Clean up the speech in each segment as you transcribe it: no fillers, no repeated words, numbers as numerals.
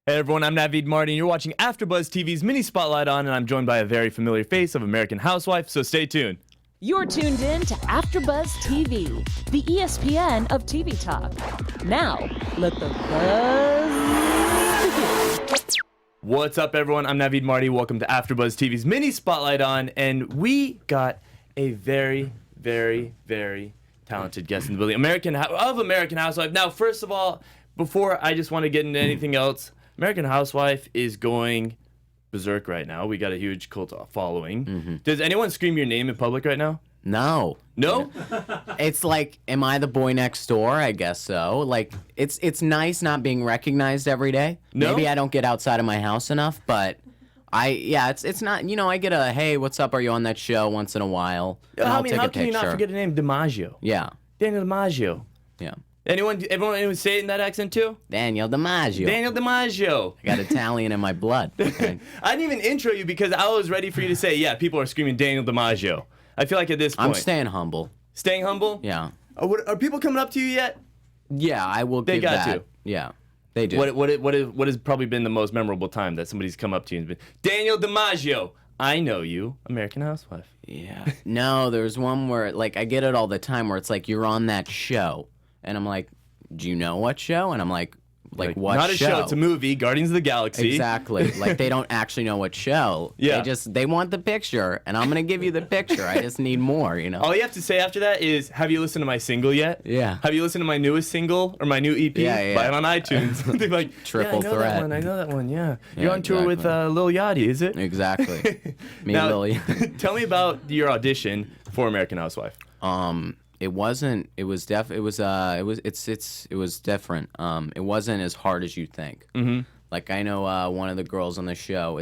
Hey everyone, I'm Naveed Marty, and you're watching AfterBuzz TV's mini spotlight on, and I'm joined by a very familiar face of American Housewife, so stay tuned. You're tuned in to AfterBuzz TV, the ESPN of TV talk. Now, let the buzz begin. What's up everyone, I'm Naveed Marty, welcome to AfterBuzz TV's mini spotlight on, and we got a very, very, very talented guest in the building, American Housewife. Now, first of all, before I just want to get into anything else, American Housewife is going berserk right now. We got a huge cult following. Mm-hmm. Does anyone scream your name in public right now? No. No? It's like, am I the boy next door? I guess so. Like, it's nice not being recognized every day. No? Maybe I don't get outside of my house enough, but it's not, I get a, hey, what's up? Are you on that show once in a while? And I'll take a how picture. can you not forget the name DiMaggio? Yeah. Daniel DiMaggio. Yeah. Everyone say it in that accent too? Daniel DiMaggio. Daniel DiMaggio. I got Italian in my blood. Okay. I didn't even intro you because I was ready for you to say, yeah, people are screaming Daniel DiMaggio. I feel like at this point. I'm staying humble. Staying humble? Yeah. Are people coming up to you yet? Yeah, I will They give got that. to. Yeah, they do. What has probably been the most memorable time that somebody's come up to you and been, Daniel DiMaggio, I know you, American Housewife. Yeah. No, there's one where, like, I get it all the time where it's like, you're on that show. And I'm like, do you know what show? And I'm like what not a show, show? it's a movie, Guardians of the Galaxy. Exactly. Like, they don't actually know what show. Yeah. They want the picture, and I'm going to give you the picture. I just need more, All you have to say after that is, have you listened to my single yet? Yeah. Have you listened to my newest single or my new EP? Yeah. Buy it on iTunes. They're like, Triple I know threat. That one, I know that one, yeah. Yeah, You're on tour with Lil Yachty, is it? Exactly. Me Now, and Lily. Tell me about your audition for American Housewife. It wasn't. It was different. It wasn't as hard as you think. Mm-hmm. Like, I know one of the girls on the show.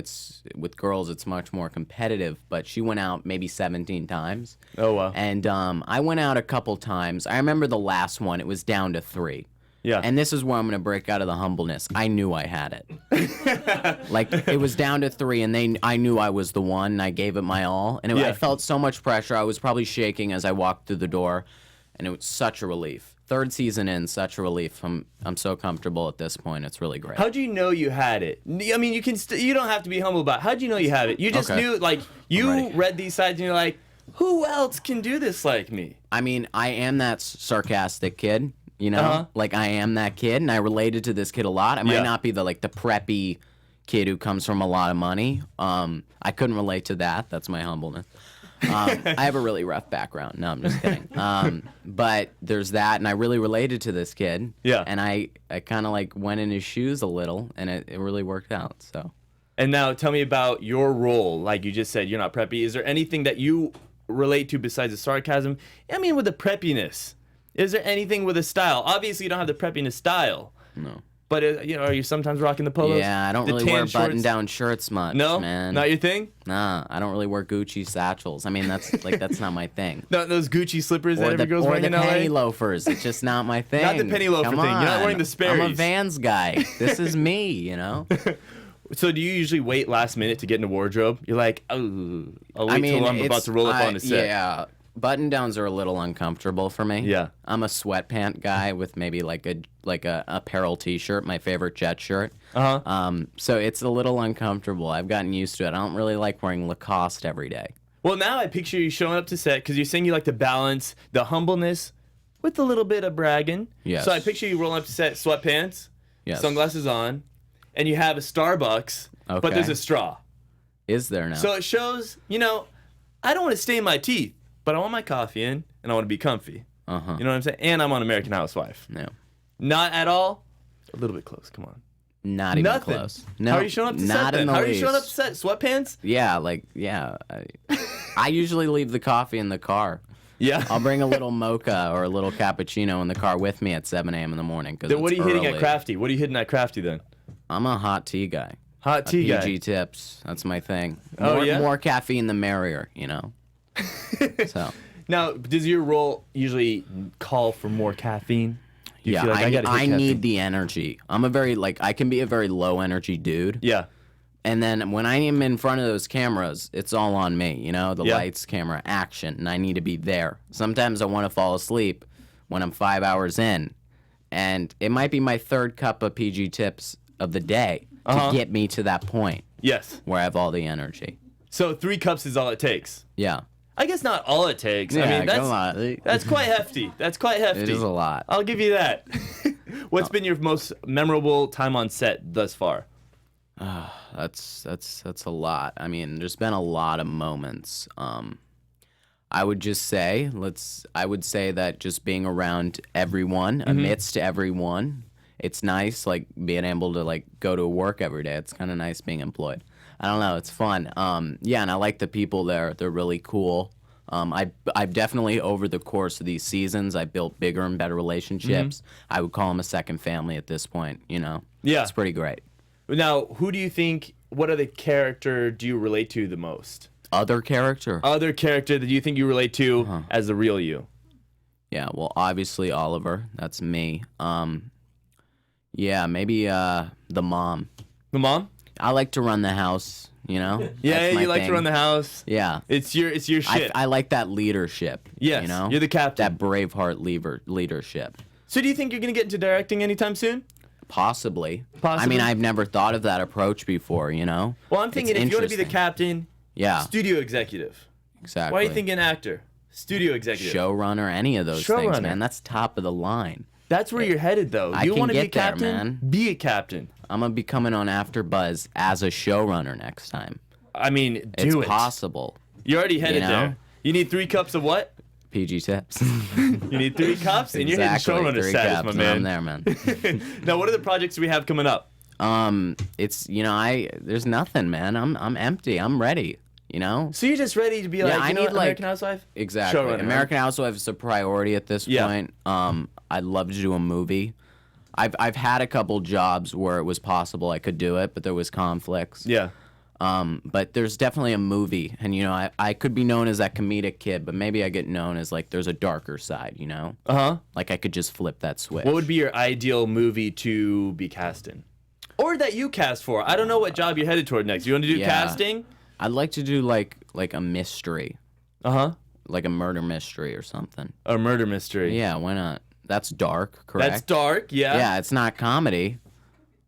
With girls, it's much more competitive. But she went out maybe 17 times. Oh wow. And I went out a couple times. I remember the last one. It was down to 3. Yeah. And this is where I'm going to break out of the humbleness. I knew I had it. Like, it was down to 3, and I knew I was the one, and I gave it my all. And I felt so much pressure. I was probably shaking as I walked through the door, and it was such a relief. 3rd season in, such a relief. I'm so comfortable at this point. It's really great. How'd you know you had it? I mean, you don't have to be humble about it. How'd you know you had it? You just knew, like, you read these sides, and you're like, who else can do this like me? I mean, I am that sarcastic kid. Like, I am that kid, and I related to this kid a lot. I might not be the preppy kid who comes from a lot of money. I couldn't relate to that. That's my humbleness. I have a really rough background. No, I'm just kidding. But there's that, and I really related to this kid. Yeah. And I kind of went in his shoes a little, and it really worked out. So. And now tell me about your role. Like you just said, you're not preppy. Is there anything that you relate to besides the sarcasm? I mean, with the preppiness. Is there anything with a style? Obviously, you don't have the preppiness style. No. But, are you sometimes rocking the polos? Yeah, I don't really wear button-down shirts much, no? man. Not your thing? Nah, I don't really wear Gucci satchels. I mean, that's not my thing. No, those Gucci slippers that every girl's wearing in LA? Or the penny loafers. It's just not my thing. Not the penny loafer Come thing. on. You're not wearing the Sperry's. I'm a Vans guy. This is me, So do you usually wait last minute to get in the wardrobe? You're like, oh, I'll wait till I'm about to roll up on the set. Yeah. Button-downs are a little uncomfortable for me. Yeah. I'm a sweatpant guy with maybe like a apparel T-shirt, my favorite Jet shirt. So it's a little uncomfortable. I've gotten used to it. I don't really like wearing Lacoste every day. Well, now I picture you showing up to set because you're saying you like to balance the humbleness with a little bit of bragging. Yes. So I picture you rolling up to set, sweatpants, sunglasses on, and you have a Starbucks, but there's a straw. Is there now? So it shows, I don't want to stain my teeth. But I want my coffee in, and I want to be comfy. You know what I'm saying? And I'm on American Housewife. No. Not at all? A little bit close, come on. Not even Nothing. close. No. How are you showing up to set then? How are you showing up to set? Sweatpants? Yeah, I usually leave the coffee in the car. Yeah. I'll bring a little mocha or a little cappuccino in the car with me at 7 a.m. in the morning. Then what are you hitting at Crafty? What are you hitting at Crafty then? I'm a hot tea guy. Hot tea guy. PG tips. That's my thing. Yeah? More caffeine the merrier, So. Now, does your role usually call for more caffeine? Do you feel like I need the energy. I'm I can be a very low energy dude. Yeah. And then when I am in front of those cameras, it's all on me, the lights, camera, action, and I need to be there. Sometimes I want to fall asleep when I'm 5 hours in, and it might be my 3rd cup of PG tips of the day, to get me to that point Yes. where I have all the energy. So 3 cups is all it takes. Yeah. I guess not all it takes. Yeah, I mean, come on. that's quite hefty. That's quite hefty. It is a lot. I'll give you that. What's been your most memorable time on set thus far? That's a lot. I mean, there's been a lot of moments. I would say that just being around everyone, amidst everyone, it's nice, like being able to like go to work every day. It's kind of nice being employed. I don't know, it's fun. Yeah, and I like the people there. They're really cool. I've definitely over the course of these seasons, I built bigger and better relationships. I would call them a second family at this point. You know. Yeah, it's pretty great. Now, who do you think? What other character do you relate to the most? Other character that you think you relate to as the real you? Yeah, well, obviously Oliver. That's me. Yeah, maybe the mom. The mom? I like to run the house, you know? Yeah, That's you my like thing. to run the house. Yeah. It's your shit. I like that leadership. Yes, you know? you're the captain. That Braveheart leadership. So do you think you're going to get into directing anytime soon? Possibly. Possibly? I mean, I've never thought of that approach before, you know? Well, I'm thinking It's if you want to be the interesting. captain, Yeah, studio executive. exactly. Why are you thinking actor? Studio executive. Showrunner, any of those things, Showrunner. man. That's top of the line. That's where you're headed, though. I You can want to be a get there, captain? man. Be a captain. I'm going to be coming on AfterBuzz as a showrunner next time. I mean, It's do it. possible. You're already headed know? there. You need 3 cups of what? PG tips. You need 3 cups, and you're hitting showrunner 3 status, cups, my man. I'm there, man. Now, what are the projects we have coming up? It's there's nothing, man. I'm empty. I'm ready. You know. So you're just ready to be like, I you know need what, like American Housewife? Exactly. Showrunner, American Housewife is a priority at this Yeah. point. I'd love to do a movie. I've had a couple jobs where it was possible I could do it, but there was conflicts. Yeah. But there's definitely a movie, and I could be known as that comedic kid, but maybe I get known as like there's a darker side, you know? Uh-huh. Like I could just flip that switch. What would be your ideal movie to be cast in? Or that you cast for? I don't know what job you're headed toward next. You want to do Yeah. casting? I'd like to do like a mystery, Uh-huh. like a murder mystery or something. A murder mystery. Yeah, why not? That's dark, correct? That's dark, yeah. Yeah, it's not comedy.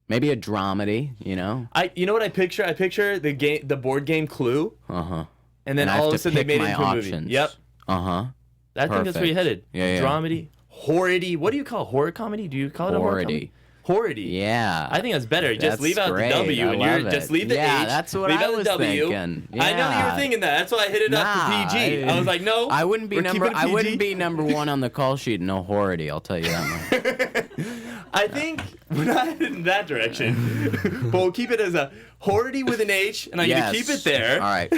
Maybe a dramedy, you know? You know what I picture? I picture the board game Clue, Uh-huh. and then And I all have of a to sudden they pick made it my into a movie. options. Yep. Uh-huh. I think that's where you're headed. Yeah, yeah. Dramedy, horror-y. What do you call horror comedy? Do you call it a horror Horror-y. comedy? Horror-y. Yeah. I think that's better. Just That's leave out great. the W I and love just it. leave the Yeah, H. that's what leave I out the was W. thinking. I know you were Yeah. thinking that. That's why I hit it up to PG. I was like, no. I wouldn't be we're number. keeping it I PG. wouldn't be number 1 on the call sheet. No horror-y, I'll tell you that much. I think we're not headed in that direction, but we'll keep it as a horror-y with an H, and I'm Yes. gonna keep it there. All right.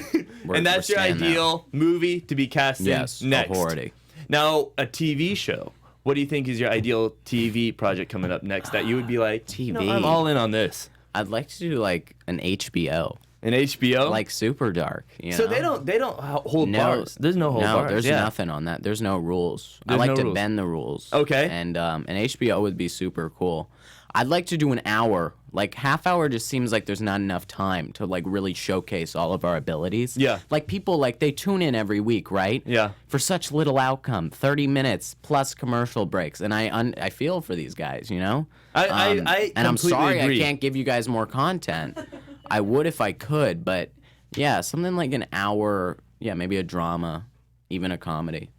And that's your staying there. ideal movie to be cast in Yes. next. A horror-y. Now, a TV show. What do you think is your ideal TV project coming up next that you would be like, TV. I'm all in on this? I'd like to do like an HBO, An HBO? like Super Dark. You So know? they don't hold bars. There's no hold bars. there's yeah. nothing on that. There's no rules. I There's like no to rules. bend the rules. Okay. And an HBO would be super cool. I'd like to do an hour. Like half hour just seems like there's not enough time to like really showcase all of our abilities. Yeah. Like people they tune in every week, right? Yeah. For such little outcome, 30 minutes plus commercial breaks, and I feel for these guys, you know. I and I'm completely sorry agree. I can't give you guys more content. I would if I could, but yeah, something like an hour. Yeah, maybe a drama, even a comedy.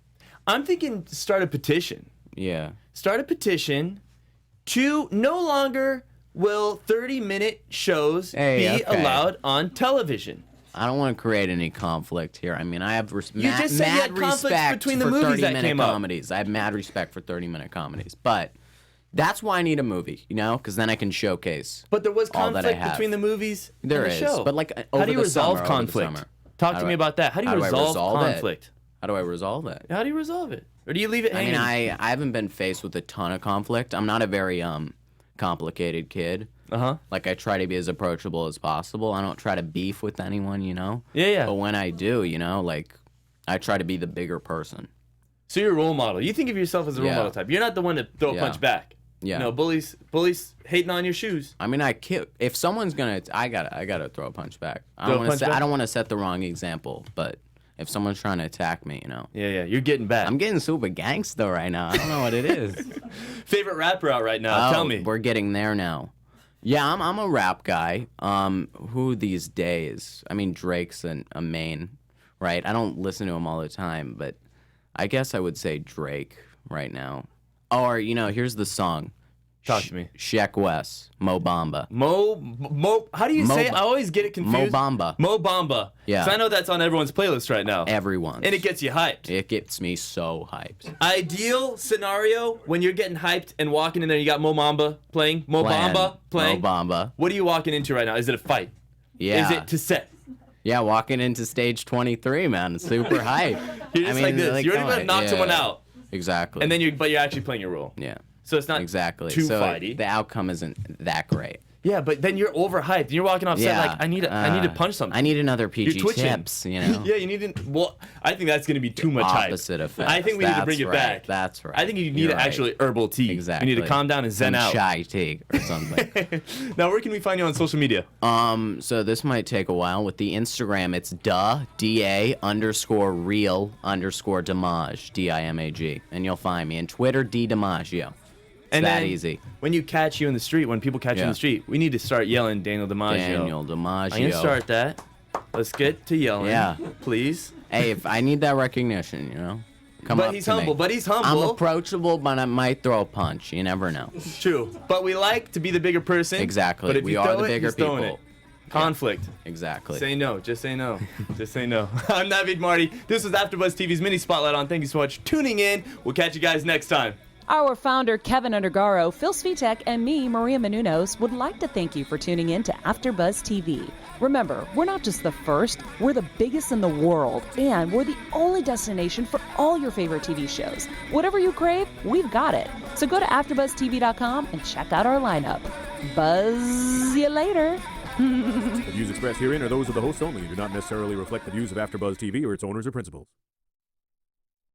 I'm thinking start a petition. Yeah. Start a petition to no longer will 30-minute shows be allowed on television. I don't want to create any conflict here. I mean, I have just said you mad had conflicts respect between the for movies that 30-minute came up. comedies. I have mad respect for 30-minute comedies, but that's why I need a movie, you know, because then I can showcase. But there was all that I conflict have. between the movies There and the is, show. but like how over do you the resolve summer, over the conflict? summer. Talk to me about that. How do you resolve conflict? How do I resolve it? How do you resolve it? Or do you leave it I hanging? mean, I haven't been faced with a ton of conflict. I'm not a very complicated kid. Uh-huh. Like I try to be as approachable as possible. I don't try to beef with anyone, you know. Yeah, yeah. But when I do, you know, like I try to be the bigger person. So you're a role model. You think of yourself as a role Yeah. model type. You're not the one to throw a Yeah. punch back. Yeah. You know, bullies hating on your shoes. I mean, if someone's gonna, I gotta throw a punch back. I Throw a don't want punch to. back? I don't want to set the wrong example, but if someone's trying to attack me, you know, Yeah, yeah. You're getting back. I'm getting super gangster right now. I don't know what it is. Favorite rapper out right now? Tell me. We're getting there now. Yeah, I'm a rap guy. Who these days? I mean, Drake's a main, right? I don't listen to him all the time, but I guess I would say Drake right now. Or, here's the song. Talk to me. Sheck West, Mo Bamba. Mo. How do you say it? I always get it confused. Mo Bamba. Mo Bamba. Yeah. So I know that's on everyone's playlist right now. Everyone's. And it gets you hyped. It gets me so hyped. Ideal scenario when you're getting hyped and walking in there, you got Mo Bamba playing. Mo Bamba playing. Mo Bamba. What are you walking into right now? Is it a fight? Yeah. Is it to set? Yeah, walking into stage 23, man. Super hype. You're just like this. You're already gonna knock someone out. Exactly. And then you're actually playing your role. Yeah. So it's not exactly too so fighty. The outcome isn't that great. Yeah, but then you're overhyped. You're walking off set like I need to punch something. I need another PG You're twitching. tips, Yeah, you need to. Well, I think that's going to be too much hype. Opposite effect. I think we need to bring it back. That's right. I think you need actually herbal tea. Exactly. You need to calm down and zen out. Chai tea or something. Now, where can we find you on social media? So this might take a while. With the Instagram, it's DA_real_Dimage, DIMAG, and you'll find me. And Twitter, DiMaggio. And that then easy. When you catch you in the street, when people catch you in the street, we need to start yelling Daniel DiMaggio. Daniel DiMaggio. I'm going to start that. Let's get to yelling. Yeah. Please. Hey, if I need that recognition, come But up he's to humble. me. But he's humble. I'm approachable, but I might throw a punch. You never know. True. But we like to be the bigger person. Exactly. But if We you are throw the it, bigger he's throwing people. it. Conflict. Exactly. Say no. Just say no. Just say no. I'm Navid Marty. This was AfterBuzz TV's mini spotlight on. Thank you so much for tuning in. We'll catch you guys next time. Our founder, Kevin Undergaro, Phil Svitek, and me, Maria Menounos, would like to thank you for tuning in to AfterBuzz TV. Remember, we're not just the first, we're the biggest in the world, and we're the only destination for all your favorite TV shows. Whatever you crave, we've got it. So go to AfterBuzzTV.com and check out our lineup. Buzz you later. The views expressed herein are those of the hosts only and do not necessarily reflect the views of AfterBuzz TV or its owners or principals.